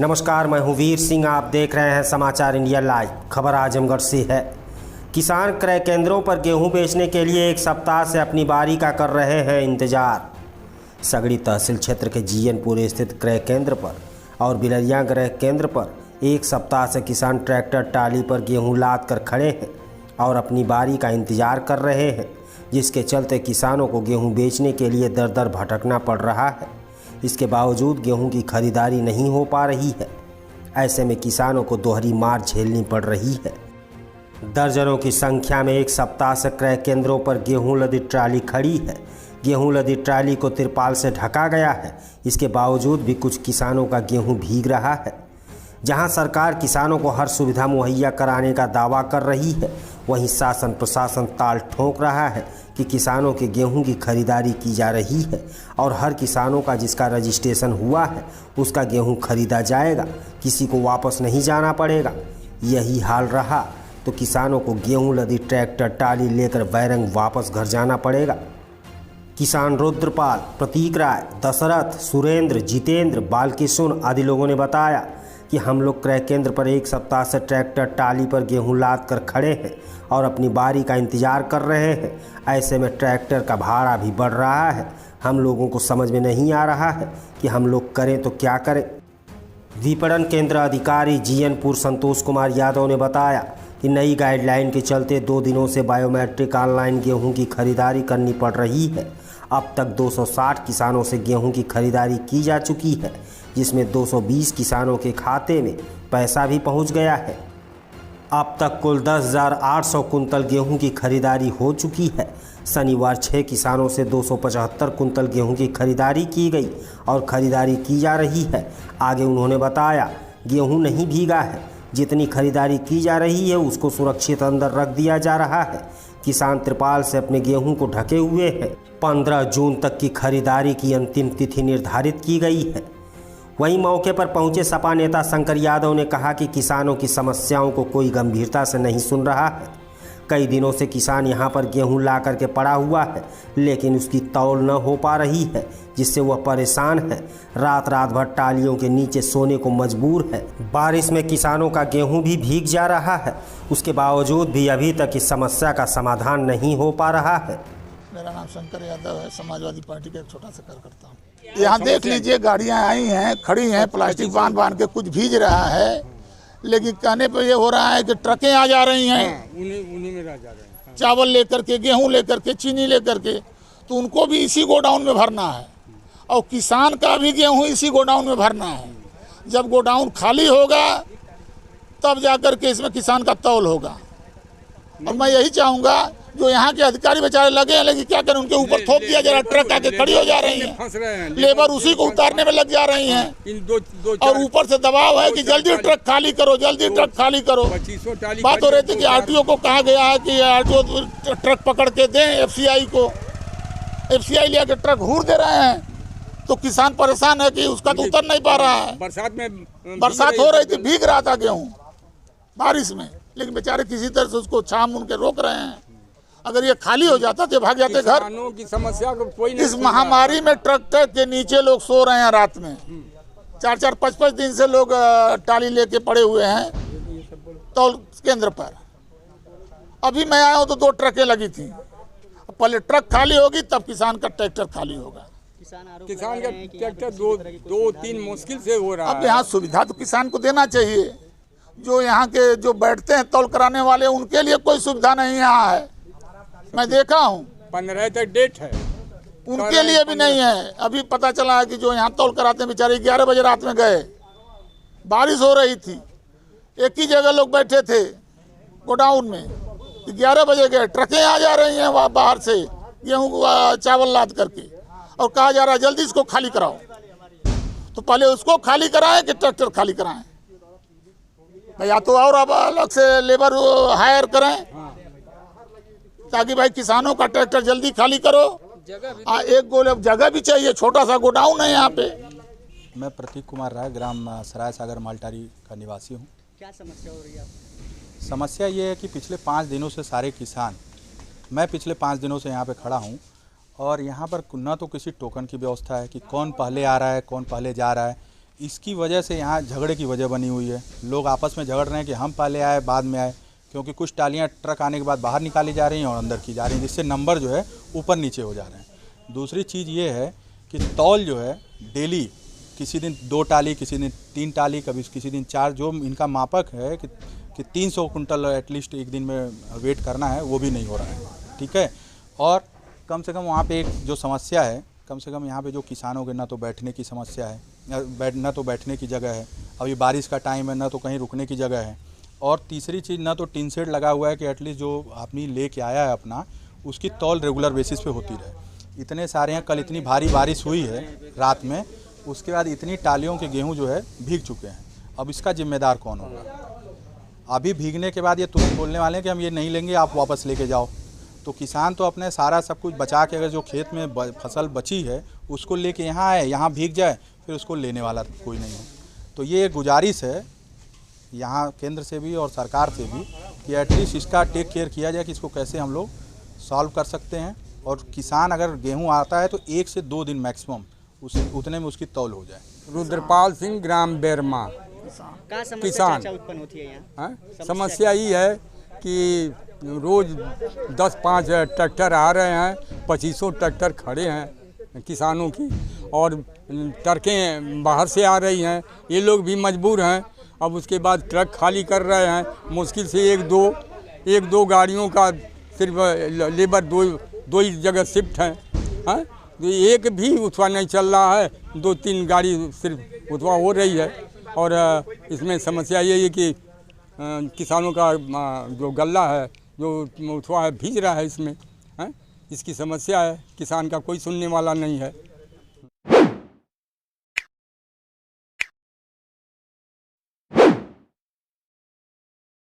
नमस्कार, मैं हूं वीर सिंह। आप देख रहे हैं समाचार इंडिया लाइव। खबर आजमगढ़ से है। किसान क्रय केंद्रों पर गेहूं बेचने के लिए एक सप्ताह से अपनी बारी का कर रहे हैं इंतजार। सगड़ी तहसील क्षेत्र के जीएनपुर स्थित क्रय केंद्र पर और बिलरिया क्रय केंद्र पर एक सप्ताह से किसान ट्रैक्टर टाली पर गेहूं लाद कर खड़े हैं और अपनी बारी का इंतजार कर रहे हैं, जिसके चलते किसानों को गेहूं बेचने के लिए दर दर भटकना पड़ रहा है। इसके बावजूद गेहूं की खरीदारी नहीं हो पा रही है। ऐसे में किसानों को दोहरी मार झेलनी पड़ रही है। दर्जनों की संख्या में एक सप्ताह से क्रय केंद्रों पर गेहूं लदी ट्राली खड़ी है। गेहूं लदी ट्राली को तिरपाल से ढका गया है। इसके बावजूद भी कुछ किसानों का गेहूं भीग रहा है। जहां सरकार किसानों को हर सुविधा मुहैया कराने का दावा कर रही है, वहीं शासन प्रशासन ताल ठोक रहा है कि किसानों के गेहूं की खरीदारी की जा रही है और हर किसानों का जिसका रजिस्ट्रेशन हुआ है उसका गेहूं खरीदा जाएगा, किसी को वापस नहीं जाना पड़ेगा। यही हाल रहा तो किसानों को गेहूं लदी ट्रैक्टर टाली लेकर बैरंग वापस घर जाना पड़ेगा। किसान रुद्रपाल, प्रतीक राय, दशरथ, सुरेंद्र, जितेंद्र, बालकिशोर आदि लोगों ने बताया कि हम लोग क्रय केंद्र पर एक सप्ताह से ट्रैक्टर टाली पर गेहूं लाद कर खड़े हैं और अपनी बारी का इंतजार कर रहे हैं। ऐसे में ट्रैक्टर का भाड़ा भी बढ़ रहा है। हम लोगों को समझ में नहीं आ रहा है कि हम लोग करें तो क्या करें। विपणन केंद्र अधिकारी जीएनपुर संतोष कुमार यादव ने बताया कि नई गाइडलाइन के चलते 2 दिनों से बायोमेट्रिक ऑनलाइन गेहूं की खरीदारी करनी पड़ रही है। अब तक 260 किसानों से गेहूं की खरीदारी की जा चुकी है, जिसमें 220 किसानों के खाते में पैसा भी पहुंच गया है। अब तक कुल 10,800 कुंतल गेहूं की खरीदारी हो चुकी है। शनिवार 6 किसानों से 275 कुंतल गेहूं की खरीदारी की गई और खरीदारी की जा रही है। आगे उन्होंने बताया, गेहूं नहीं भीगा है। जितनी खरीदारी की जा रही है उसको सुरक्षित अंदर रख दिया जा रहा है। किसान त्रिपाल से अपने गेहूं को ढके हुए हैं। 15 जून तक की खरीदारी की अंतिम तिथि निर्धारित की गई है। वहीं मौके पर पहुंचे सपा नेता शंकर यादव ने कहा कि किसानों की समस्याओं को कोई गंभीरता से नहीं सुन रहा है। कई दिनों से किसान यहां पर गेहूं ला करके पड़ा हुआ है, लेकिन उसकी तौल न हो पा रही है, जिससे वह परेशान है। रात भर टालियों के नीचे सोने को मजबूर है। बारिश में किसानों का गेहूं भी भीग जा रहा है। उसके बावजूद भी अभी तक इस समस्या का समाधान नहीं हो पा रहा है। मेरा नाम शंकर यादव है, समाजवादी पार्टी का एक छोटा सा कार्यकर्ता हूँ। यहाँ देख लीजिए, गाड़ियाँ आई हैं, खड़ी हैं, प्लास्टिक बांध के कुछ भीज रहा है, लेकिन कहने पे ये हो रहा है कि ट्रकें आ जा रही हैं, उन्हीं में जा रहे हैं, चावल लेकर के, गेहूं लेकर के, चीनी लेकर के, तो उनको भी इसी गोडाउन में भरना है और किसान का भी गेहूं इसी गोडाउन में भरना है। जब गोडाउन खाली होगा तब जाकर के इसमें किसान का तौल होगा। और मैं यही चाहूँगा, जो यहाँ के अधिकारी बेचारे लगे हैं, लेकिन क्या करें, उनके ऊपर थोप दिया जा रहा है, ट्रक आके खड़ी हो जा रही है, लेबर उसी को उतारने में लग जा रही हैं और ऊपर से दबाव है कि जल्दी ट्रक खाली करो, जल्दी ट्रक खाली करो। बात हो रही थी कि आरटीओ को कहा गया है कि आरटीओ ट्रक पकड़ के दें एफसीआई को। एफसीआई लेकर ट्रक घूर दे रहे हैं, तो किसान परेशान है कि उसका तो उतर नहीं पा रहा है। बरसात हो रही थी, भीग रहा था गेहूँ बारिश में, लेकिन बेचारे किसी तरह से उसको छाम उनके रोक रहे हैं। अगर ये खाली हो जाता तो भाग जाते घर। की समस्या को कोई नहीं। इस महामारी में ट्रक के नीचे लोग सो रहे हैं रात में। 4-4, 5-5 दिन से लोग टाली लेके पड़े हुए हैं तौल केंद्र पर। अभी मैं आया हूँ तो 2 ट्रकें लगी थी। पहले ट्रक खाली होगी तब किसान का ट्रैक्टर खाली होगा। किसान का ट्रैक्टर 2-3 मुश्किल से हो रहा है। अब यहाँ सुविधा तो किसान को देना चाहिए। जो यहाँ के जो बैठते हैं तौल कराने वाले, उनके लिए कोई सुविधा नहीं यहाँ है। मैं देखा हूँ 15 तक डेट है, उनके लिए भी नहीं है। अभी पता चला है कि जो यहाँ तौल कराते हैं बेचारे 11 बजे रात में गए, बारिश हो रही थी, एक ही जगह लोग बैठे थे गोडाउन में, 11 बजे गए, ट्रकें आ जा रही हैं वहाँ बाहर से गेहूँ चावल लाद करके, और कहा जा रहा है जल्दी इसको खाली कराओ। तो पहले उसको खाली कराएं कि ट्रैक्टर खाली कराएं? या तो और अब अलग से लेबर हायर करें ताकि भाई किसानों का ट्रैक्टर जल्दी खाली करो। एक गोले जगह भी चाहिए, छोटा सा गोडाउन है यहाँ पे। मैं प्रतीक कुमार राय, ग्राम सराय सागर मालटारी का निवासी हूँ। क्या समस्या हो रही है? समस्या ये है कि पिछले 5 दिनों से सारे किसान, मैं पिछले 5 दिनों से यहाँ पे खड़ा हूँ और यहाँ पर न तो किसी टोकन की व्यवस्था है कि कौन पहले आ रहा है, कौन पहले जा रहा है। इसकी वजह से यहाँ झगड़े की वजह बनी हुई है। लोग आपस में झगड़ रहे हैं कि हम पहले आए बाद में आए, क्योंकि कुछ टालियाँ ट्रक आने के बाद बाहर निकाली जा रही हैं और अंदर की जा रही हैं, जिससे नंबर जो है ऊपर नीचे हो जा रहे हैं। दूसरी चीज़ ये है कि तौल जो है डेली, किसी दिन 2 टाली, किसी दिन 3 टाली, कभी किसी दिन 4, जो इनका मापक है कि 300 कुंटल एटलीस्ट एक दिन में वेट करना है, वो भी नहीं हो रहा है। ठीक है। और कम से कम वहाँ पे एक जो समस्या है, कम से कम यहाँ पे जो किसानों के ना तो बैठने की समस्या है, ना तो बैठने की जगह है, अभी बारिश का टाइम है, ना तो कहीं रुकने की जगह है। और तीसरी चीज़, ना तो टिन शेड लगा हुआ है कि एटलीस्ट जो आदमी लेके आया है अपना, उसकी तौल रेगुलर बेसिस पे होती रहे। इतने सारे हैं, कल इतनी भारी बारिश हुई है रात में, उसके बाद इतनी टालियों के गेहूँ जो है भीग चुके हैं। अब इसका जिम्मेदार कौन होगा? अभी भीगने के बाद ये तुरंत बोलने वाले हैं कि हम ये नहीं लेंगे, आप वापस लेके जाओ। तो किसान तो अपने सारा सब कुछ बचा के, अगर जो खेत में फसल बची है उसको लेके यहाँ आए, यहाँ भीग जाए, फिर उसको लेने वाला कोई नहीं है। तो ये एक गुजारिश है यहाँ केंद्र से भी और सरकार से भी कि एटलीस्ट इसका टेक केयर किया जाए कि इसको कैसे हम लोग सॉल्व कर सकते हैं। और किसान अगर गेहूँ आता है तो 1 से 2 दिन मैक्सिमम उतने में उसकी तौल हो जाए। रुद्रपाल सिंह, ग्राम बेरमा। किसान उत्पन्न होती है यहाँ? समस्या ये है कि रोज 10-5 ट्रैक्टर आ रहे हैं, 2500 ट्रैक्टर खड़े हैं किसानों की, और ट्रकें बाहर से आ रही हैं, ये लोग भी मजबूर हैं। अब उसके बाद ट्रक खाली कर रहे हैं, मुश्किल से एक दो गाड़ियों का सिर्फ लेबर दो ही जगह शिफ्ट हैं। तो एक भी उठवा नहीं चल रहा है, 2-3 गाड़ी सिर्फ उठवा हो रही है। और इसमें समस्या ये है कि किसानों का जो गल्ला है, जो उठवा है, भीज रहा है इसमें। इसकी समस्या है, किसान का कोई सुनने वाला नहीं है।